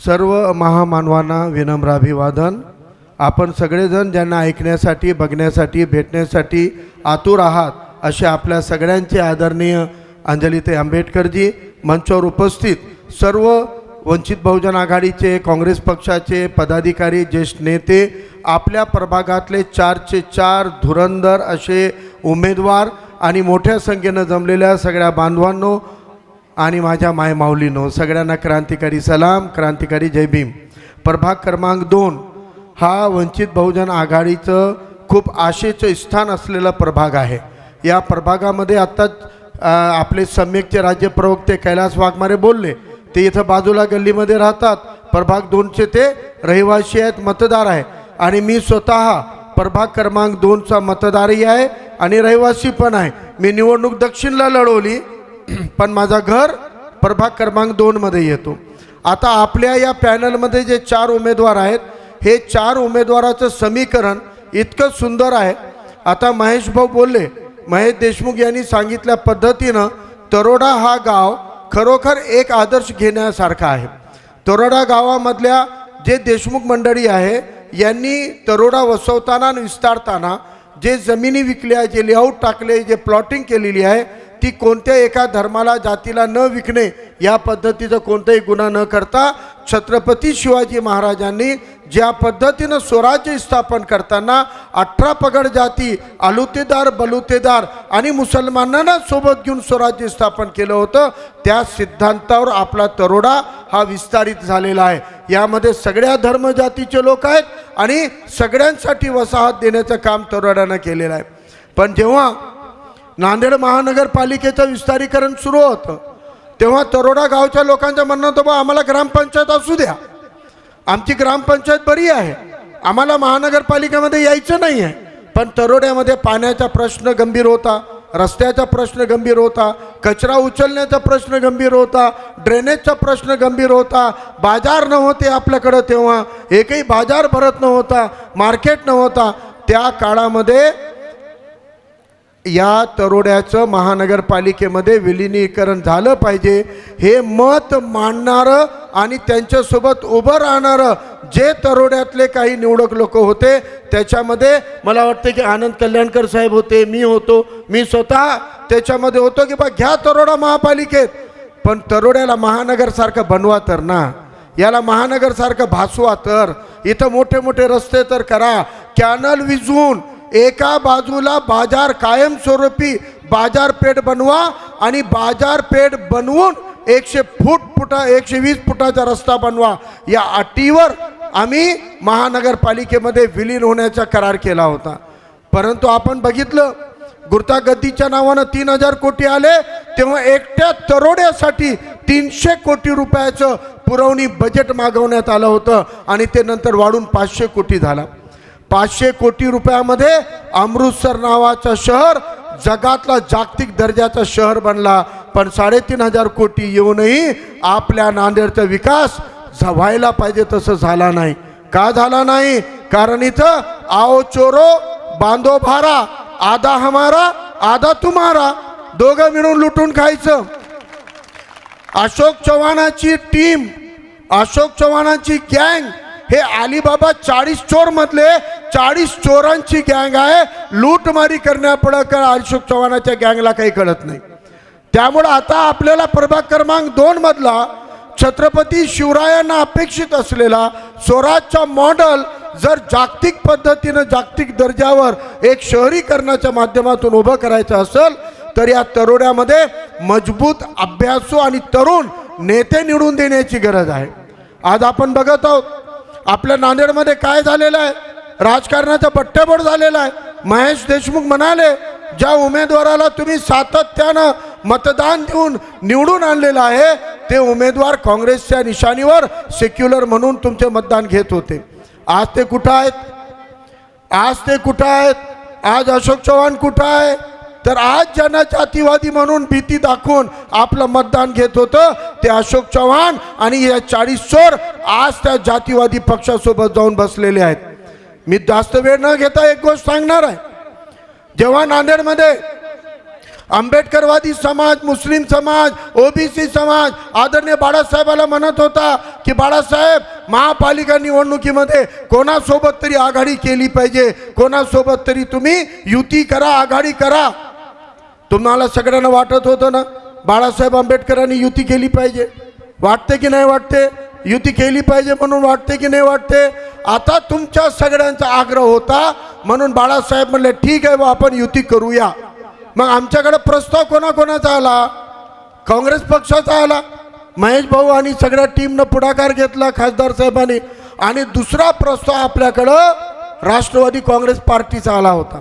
सर्व महामानवांना विनम्र अभिवादन। आपण सगळेजण ज्यांना ऐकण्यासाठी, बघण्यासाठी, भेटण्यासाठी आतुर आहात असे आपल्या सगळ्यांचे आदरणीय अंजलीताई आंबेडकरजी, मंचावर उपस्थित सर्व वंचित बहुजन आघाडीचे, काँग्रेस पक्षाचे पदाधिकारी, ज्येष्ठ नेते, आपल्या प्रभागातले 4चे 4 धुरंधर असे उमेदवार आणि मोठ्या संख्येनं जमलेल्या सगळ्या बांधवांनो आणि माझ्या मायमाऊलीनो, सगळ्यांना क्रांतिकारी सलाम, क्रांतिकारी जय भीम। प्रभाग क्रमांक 2 हा वंचित बहुजन आघाडीचं खूप आशेचं स्थान असलेला प्रभाग आहे। या प्रभागामध्ये आत्ताच आपले सम्यकचे राज्य प्रवक्ते कैलास वाघमारे बोलले, ते इथं बाजूला गल्लीमध्ये राहतात। प्रभाग 2चे ते रहिवासी आहेत, मतदार आहे आणि मी स्वतः प्रभाग क्रमांक 2चा मतदारही आहे आणि रहिवासी पण आहे। मी निवडणूक दक्षिणला लढवली पण माझा घर प्रभाग क्रमांक 2 मध्ये येतो। आता आपल्या या पॅनलमध्ये जे 4 उमेदवार आहेत, हे 4 उमेदवाराचं समीकरण इतकं सुंदर आहे। आता महेश भाऊ बोलले, महेश देशमुख यांनी सांगितल्या पद्धतीनं तरोडा हा गाव खरोखर एक आदर्श घेण्यासारखा आहे। तरोडा गावामधल्या जे देशमुख मंडळी आहे यांनी तरोडा वसवताना आणि विस्तारताना जे जमिनी विकल्या, जे लेआउट टाकले, जे प्लॉटिंग केलेली आहे, ती कोणत्या एका धर्माला, जातीला न विकणे या पद्धतीचा कोणताही गुन्हा न करता छत्रपती शिवाजी महाराजांनी ज्या पद्धतीनं स्वराज्य स्थापन करताना 18 पगड जाती, आलुतेदार, बलुतेदार आणि मुसलमानांना सोबत घेऊन स्वराज्य स्थापन केलं होतं, त्या सिद्धांतावर आपला तरोडा हा विस्तारित झालेला आहे। यामध्ये सगळ्या धर्म जातीचे लोक आहेत आणि सगळ्यांसाठी वसाहत देण्याचं काम तरोड्यानं केलेलं आहे। पण जेव्हा नांदेड महानगरपालिकेचं विस्तारीकरण सुरू होतं तेव्हा तरोडा गावच्या लोकांचं म्हणणं होतं, बा आम्हाला ग्रामपंचायत असू द्या, आमची ग्रामपंचायत बरी आहे, आम्हाला महानगरपालिकेमध्ये यायचं नाही आहे। पण तरोड्यामध्ये पाण्याचा प्रश्न गंभीर होता, रस्त्याचा प्रश्न गंभीर होता, कचरा उचलण्याचा प्रश्न गंभीर होता, ड्रेनेजचा प्रश्न गंभीर होता, बाजार नव्हते आपल्याकडं, तेव्हा एकही बाजार भरत नव्हता, मार्केट नव्हता। त्या काळामध्ये या तरोड्याचं महानगरपालिकेमध्ये विलिनीकरण झालं पाहिजे हे मत मांडणारं आणि त्यांच्यासोबत उभं राहणारं जे तरोड्यातले काही निवडक लोक होते, त्याच्यामध्ये मला वाटतं की आनंद कल्याणकर साहेब होते, मी होतो, मी स्वतः त्याच्यामध्ये होतो की बा घ्या तरोडा महापालिकेत, पण तरोड्याला महानगरसारखं बनवा तर ना, याला महानगरसारखं भासवा तर, इथं मोठे मोठे रस्ते तर करा, कॅनल विजवून एका बाजूला बाजार कायमस्वरूपी बाजारपेठ बनवा आणि बाजारपेठ बनवून 120 फुटाचा रस्ता बनवा। या अटीवर आम्ही महानगरपालिकेमध्ये विलीन होण्याचा करार केला होता। परंतु आपण बघितलं गुर्तागद्दीच्या नावानं 3000 कोटी आले, तेव्हा एकट्या तरोड्यासाठी 300 कोटी रुपयाचं पुरवणी बजेट मागवण्यात आलं होतं आणि ते नंतर वाढून 500 कोटी झाला। 500 कोटी रुपयामध्ये अमृतसर नावाचं शहर जगातला जागतिक दर्जाचा शहर बनला। पण 3500 कोटी येऊनही आपल्या नांदेडचा विकास व्हायला पाहिजे तसं झाला नाही। का झाला नाही? कारण इथं आओ चोरो बांधो भारा, आधा हमारा आधा तुम्हारा, दोघं मिळून लुटून खायचं। अशोक चव्हाणांची टीम, अशोक चव्हाणांची गँग हे अलीबाबा 40 चोर मधले 40 चोरांची गँग आहे। लूटमारी करण्यापुढं का अशोक चव्हाणाच्या गँगला काही कळत नाही। त्यामुळे आता आपल्याला प्रभाग क्रमांक 2 मधला छत्रपती शिवरायांना अपेक्षित असलेला स्वराजचा मॉडेल जर जागतिक पद्धतीनं, जागतिक दर्जावर एक शहरीकरणाच्या माध्यमातून उभं करायचं असेल तर या तरोड्यामध्ये मजबूत, अभ्यासू आणि तरुण नेते निवडून देण्याची गरज आहे। आज आपण बघत आहोत आपल्या नांदेडमध्ये काय झालेलं आहे, राजकारणाचा बट्ट्याबोळ झालेला आहे। महेश देशमुख म्हणाले, ज्या उमेदवाराला तुम्ही सातत्यानं मतदान देऊन निवडून आणलेलं आहे ते उमेदवार काँग्रेसच्या निशाणीवर सेक्युलर म्हणून तुमचे मतदान घेत होते। आज ते कुठं आहेत? आज ते कुठं आहेत? आज अशोक चव्हाण कुठं आहे? तर आज ज्यांना जातीवादी म्हणून भीती दाखवून आपलं मतदान घेत होतं ते अशोक चव्हाण आणि या 40 चोर आज त्या जातीवादी पक्षासोबत जाऊन बसलेले आहेत। मी जास्त वेळ न घेता एक गोष्ट सांगणार आहे। जेव्हा नांदेडमध्ये आंबेडकरवादी समाज, मुस्लिम समाज, ओबीसी समाज आदरणीय बाळासाहेबाला म्हणत होता की बाळासाहेब महापालिका निवडणुकीमध्ये कोणासोबत तरी आघाडी केली पाहिजे, कोणासोबत तरी तुम्ही युती करा, आघाडी करा. तुम्हाला सगळ्यांना वाटत होतं ना बाळासाहेब आंबेडकरांनी युती केली पाहिजे? वाटते की नाही वाटते? युती केली पाहिजे म्हणून वाटते की नाही वाटते? आता तुमच्या सगळ्यांचा आग्रह होता म्हणून बाळासाहेब म्हणले ठीक आहे बा आपण युती करूया. मग आमच्याकडे प्रस्ताव कोणाकोणाचा आला? काँग्रेस पक्षाचा आला. महेश भाऊ आणि सगळ्या टीमनं पुढाकार घेतला खासदार साहेबांनी. आणि दुसरा प्रस्ताव आपल्याकडं राष्ट्रवादी काँग्रेस पार्टीचा आला होता.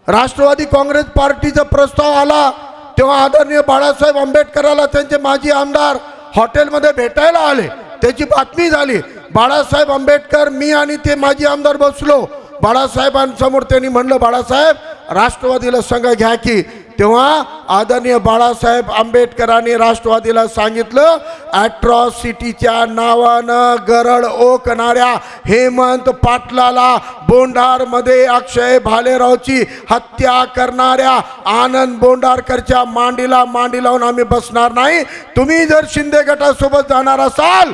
राष्ट्रवादी काँग्रेस पार्टीचा प्रस्ताव आला तेव्हा आदरणीय बाळासाहेब आंबेडकराला त्यांचे माजी आमदार हॉटेलमध्ये भेटायला आले. त्याची बातमी झाली. बाळासाहेब आंबेडकर, मी आणि ते माजी आमदार बसलो. बाळासाहेबांसमोर त्यांनी म्हणलं बाळासाहेब राष्ट्रवादीला संघ घ्या की. तेव्हा आदरणीय बाळासाहेब आंबेडकरांनी राष्ट्रवादीला सांगितलं ॲट्रॉसिटीच्या नावानं गरळ ओकणाऱ्या हेमंत पाटलाला, बोंढारमध्ये अक्षय भालेरावची हत्या करणाऱ्या आनंद बोंढारकरच्या मांडीला मांडी लावून आम्ही बसणार नाही. तुम्ही जर शिंदे गटासोबत जाणार असाल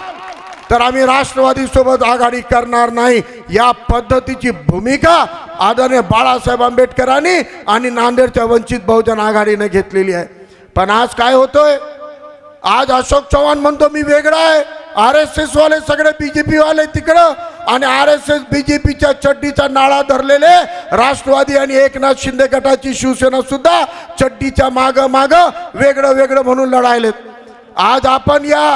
तर आम्ही राष्ट्रवादी सोबत आघाडी करणार नाही. या पद्धतीची भूमिका आदरणीय बाळासाहेब आंबेडकरांनी आणि नांदेडच्या वंचित बहुजन आघाडीने घेतलेली आहे. पण आज काय होतोय? आज अशोक चव्हाण म्हणतो मी वेगळा आहे, RSS वाले सगळे BJP वाले तिकडं, आणि RSS BJPच्या चड्डीचा नाळा धरलेले राष्ट्रवादी आणि एकनाथ शिंदे गटाची शिवसेना सुद्धा चड्डीच्या माग माग वेगळं वेगळं म्हणून लढायलेत. आज आपण या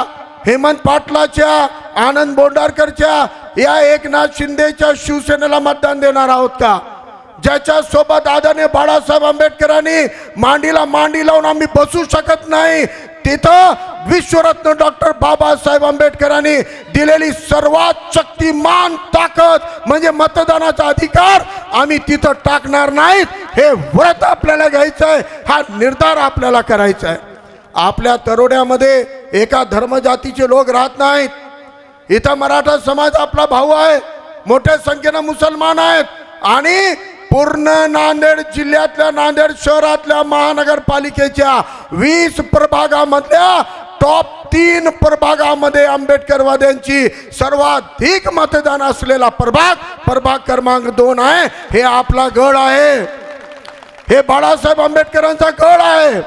हेमंत पाटलाच्या, आनंद बोंढारकरच्या, या एकनाथ शिंदेच्या शिवसेनेला मतदान देणार आहोत का? ज्याच्या सोबत आदरणीय बाळासाहेब आंबेडकरांनी मांडीला मांडी लावून आम्ही बसू शकत नाही, तिथं विश्वरत्न डॉक्टर बाबासाहेब आंबेडकरांनी दिलेली सर्वात शक्तिमान ताकद म्हणजे मतदानाचा अधिकार आम्ही तिथं टाकणार नाहीत. हे व्रत आपल्याला घ्यायचं आहे, हा निर्धार आपल्याला करायचा आहे. आपल्या तरोड्यामध्ये एका धर्मजातीचे लोक राहत नाहीत. इथं मराठा समाज आपला भाऊ आहे, मोठ्या संख्येनं मुसलमान आहेत, आणि पूर्ण नांदेड जिल्ह्यातल्या, नांदेड शहरातल्या महानगरपालिकेच्या 20 प्रभागामधल्या टॉप 3 प्रभागामध्ये आंबेडकरवाद्यांची सर्वाधिक मतदान असलेला प्रभाग क्रमांक 2 आहे. हे आपला गड आहे, हे बाळासाहेब आंबेडकरांचा गड आहे.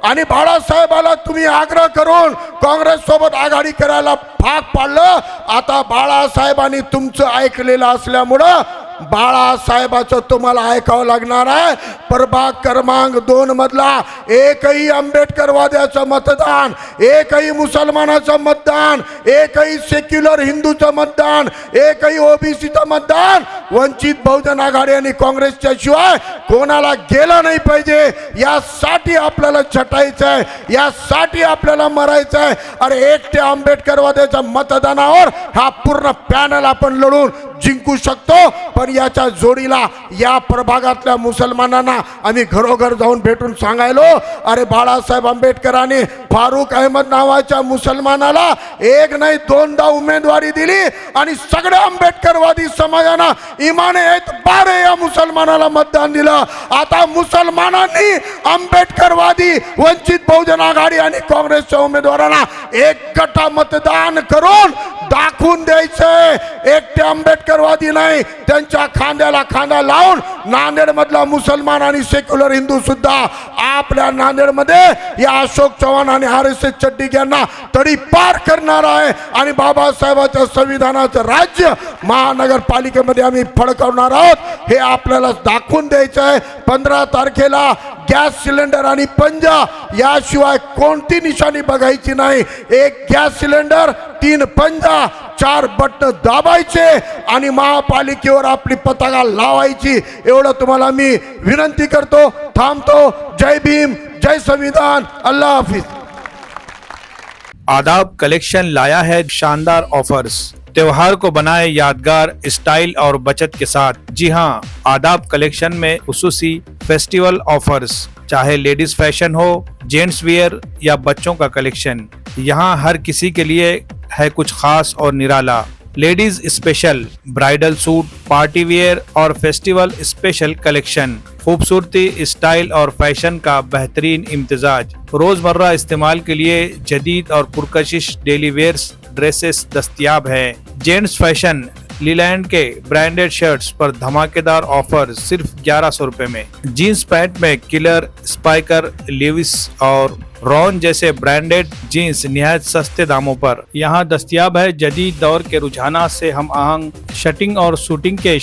आणि बाळासाहेबाला तुम्ही आग्रह करून काँग्रेस सोबत आघाडी करायला भाग पाडलं. आता बाळासाहेबांनी तुमचं ऐकलेलं असल्यामुळं बाळासाहेबाचं तुम्हाला ऐकावं लागणार आहे. प्रभाग क्रमांक 2 मधला एकही आंबेडकरवाद्याचं मतदान, एकही मुसलमानाचं मतदान, एकही सेक्युलर हिंदूचं मतदान, एकही ओबीसीचं मतदान वंचित बहुजन आघाडी आणि काँग्रेसच्या शिवाय कोणाला गेलं नाही पाहिजे. यासाठी आपल्याला छटायचं आहे, यासाठी आपल्याला मरायचं आहे. अरे एकट्या आंबेडकरवाद्याच्या मतदानावर हा पूर्ण पॅनल आपण लढून जिंकू शकतो. पण याच्या जोडीला या प्रभागातल्या मुसलमानांना आम्ही घरोघर जाऊन भेटून सांगायलो, अरे बाळासाहेब आंबेडकरांनी फारुख अहमद नावाच्या मुसलमानाला एक नाही 2दा उमेदवारी दिली आणि सगळ्या आंबेडकरवादी समाजानं इमाने बारे या मुसलमानाला मतदान दिलं. आता मुसलमानांनी आंबेडकरवादी, वंचित बहुजन आघाडी आणि काँग्रेसच्या उमेदवारांना एक गटा मतदान करून दाखवून द्यायचंय. एकटे आंबेडकरवादी नाही, त्यांच्या खांद्याला खांदा लावून नांदेड मधला मुसलमान आणि सेक्युलर हिंदू सुद्धा आपल्या नांदेड मध्ये या अशोक चव्हाण आणि RSS चड्डी यांना तडीपार करणार आहे. आणि बाबासाहेबांच्या संविधानाचं राज्य महानगरपालिकेमध्ये आम्ही फडकवणार आहोत, हे आपल्याला दाखवून द्यायचं आहे. 15 तारखेला गॅस सिलेंडर आणि पंजा याशिवाय कोणती निशाणी बघायची नाही. एक गॅस सिलेंडर, 3 पंजा, 4 बटन दाबायचे आणि महापालिकेवर आपली पताका लावायची. एवढं तुम्हाला मी विनंती करतो. थांबतो. जय भीम, जय संविधान, अल्लाह हाफिज. आदाब कलेक्शन लाया है शानदार ऑफर्स। त्योहार को बनाए यादगार स्टाइल और बचत के साथ। जी हाँ, आदाब कलेक्शन में खुसूसी फेस्टिवल ऑफर्स, चाहे लेडीज फैशन हो, जेंट्स वियर या बच्चों का कलेक्शन, यहाँ हर किसी के लिए है कुछ खास और निराला। लेडीज स्पेशल ब्राइडल सूट, पार्टी वेयर और फेस्टिवल स्पेशल कलेक्शन, खूबसूरती, स्टाइल और फैशन का बेहतरीन इम्तिजाज। रोजमर्रा इस्तेमाल के लिए जदीद और पुरकशिश डेली वेयर्स ड्रेसेस दस्तयाब है। जेंट्स फैशन लीलैंड के ब्रांडेड शर्ट्स पर धमाकेदार ऑफर सिर्फ 1100 रुपए में। जीन्स पैंट में किलर, स्पाइकर, लेविस और रॉन जैसे ब्रांडेड जीन्स निहायत सस्ते दामों पर यहाँ दस्तयाब है। जदीद दौर के रुझानात से हम आहंग शर्टिंग और शूटिंग के